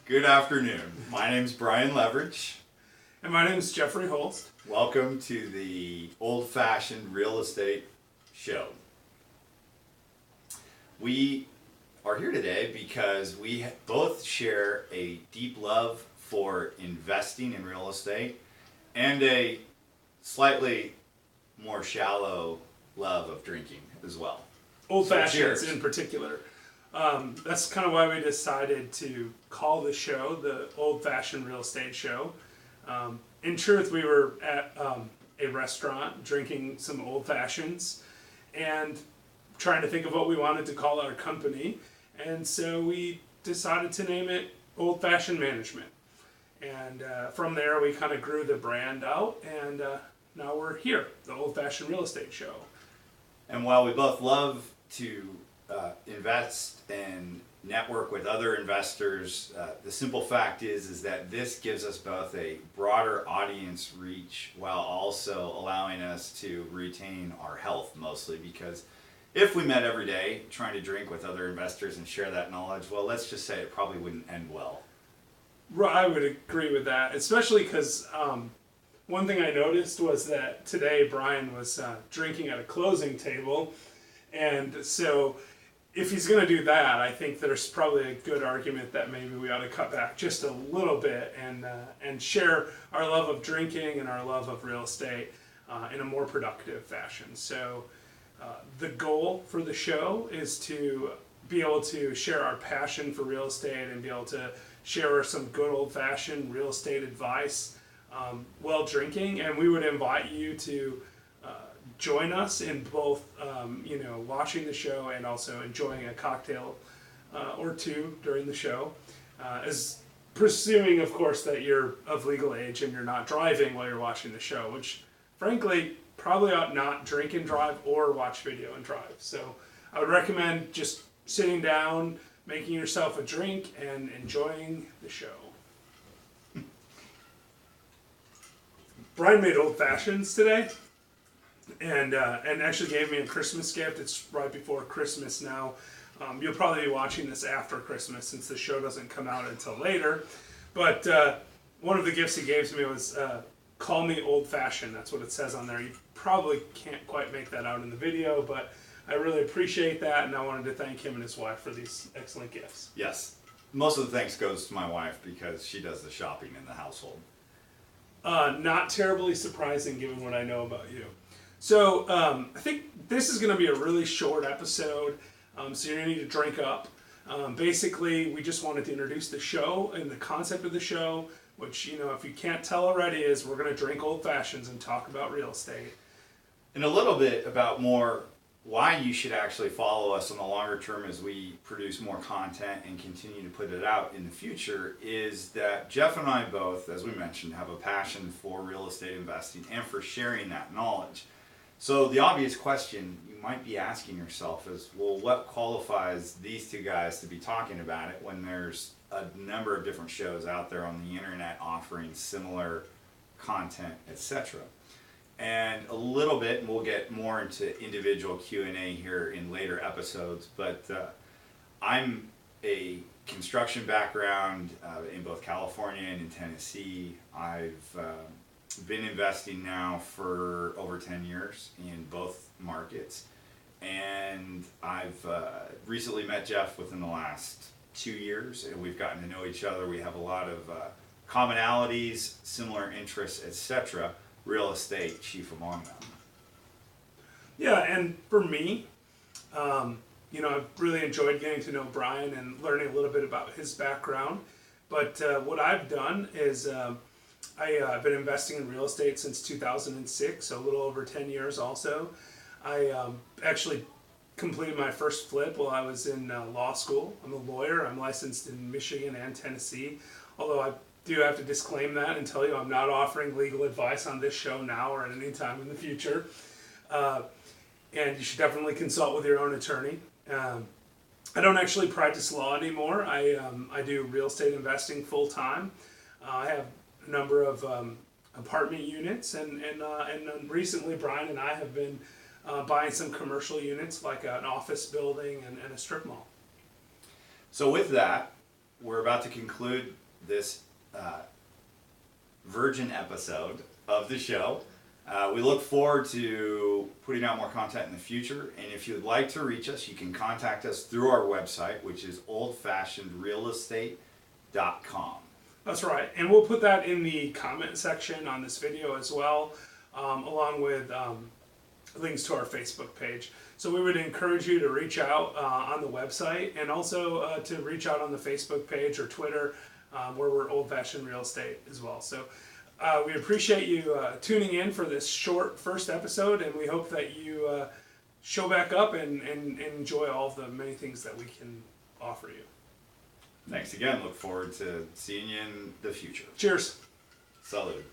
Good afternoon. My name's Brian Leverage. And my name is Jeffrey Holst. Welcome to the Old-Fashioned Real Estate Show. We are here today because we both share a deep love for investing in real estate and a slightly more shallow love of drinking as well. Old fashions cheers. in particular. That's kind of why we decided to call the show the Old Fashioned Real Estate Show. In truth, we were at a restaurant drinking some old fashions and trying to think of what we wanted to call our company. And so we decided to name it Old Fashioned Management. And from there, we kind of grew the brand out, and now we're here, the Old Fashioned Real Estate Show. And while we both love to invest and network with other investors, the simple fact is that this gives us both a broader audience reach while also allowing us to retain our health, mostly because if we met every day trying to drink with other investors and share that knowledge, well, let's just say it probably wouldn't end well. I would agree with that, especially because one thing I noticed was that today Brian was drinking at a closing table, and so if he's going to do that, I think there's probably a good argument that maybe we ought to cut back just a little bit and share our love of drinking and our love of real estate in a more productive fashion. So the goal for the show is to be able to share our passion for real estate and be able to share some good old-fashioned real estate advice while drinking, and we would invite you to join us in both, watching the show and also enjoying a cocktail or two during the show, as presuming, of course, that you're of legal age and you're not driving while you're watching the show, which, frankly, probably ought not drink and drive or watch video and drive. So I would recommend just sitting down, making yourself a drink, and enjoying the show. Brian made old fashions today, and actually gave me a Christmas gift. It's right before Christmas now. You'll probably be watching this after Christmas since the show doesn't come out until later. But one of the gifts he gave to me was "Call me old fashioned." That's what it says on there. You probably can't quite make that out in the video, but I really appreciate that, and I wanted to thank him and his wife for these excellent gifts. Yes. Most of the thanks goes to my wife because she does the shopping in the household. Not terribly surprising given what I know about you. So I think this is going to be a really short episode, so you're going to need to drink up. Basically, we just wanted to introduce the show and the concept of the show, which, if you can't tell already, is we're going to drink old fashions and talk about real estate. And a little bit about more why you should actually follow us in the longer term as we produce more content and continue to put it out in the future is that Jeff and I both, as we mentioned, have a passion for real estate investing and for sharing that knowledge. So the obvious question you might be asking yourself is, well, what qualifies these two guys to be talking about it when there's a number of different shows out there on the internet offering similar content, etc.? And a little bit, and we'll get more into individual Q&A here in later episodes, but I'm a construction background in both California and in Tennessee. I've been investing now for over 10 years in both markets, and I've recently met Jeff within the last 2 years, and we've gotten to know each other. We have a lot of commonalities, similar interests, etc., real estate chief among them. Yeah, and for me, I've really enjoyed getting to know Brian and learning a little bit about his background. But what I've done is I've been investing in real estate since 2006, so a little over 10 years also. I actually completed my first flip while I was in law school. I'm a lawyer. I'm licensed in Michigan and Tennessee, although I do have to disclaim that and tell you I'm not offering legal advice on this show now or at any time in the future. And you should definitely consult with your own attorney. I don't actually practice law anymore. I do real estate investing full time. I have a number of apartment units, and recently Brian and I have been buying some commercial units like an office building and a strip mall. So with that, we're about to conclude this virgin episode of the show. We look forward to putting out more content in the future, and if you'd like to reach us, you can contact us through our website, which is oldfashionedrealestate.com. That's right, and we'll put that in the comment section on this video as well, along with links to our Facebook page. So we would encourage you to reach out on the website, and also to reach out on the Facebook page or Twitter, where we're Old Fashioned Real Estate as well. So we appreciate you tuning in for this short first episode, and we hope that you show back up and enjoy all of the many things that we can offer you. Thanks again. Look forward to seeing you in the future. Cheers. Salud.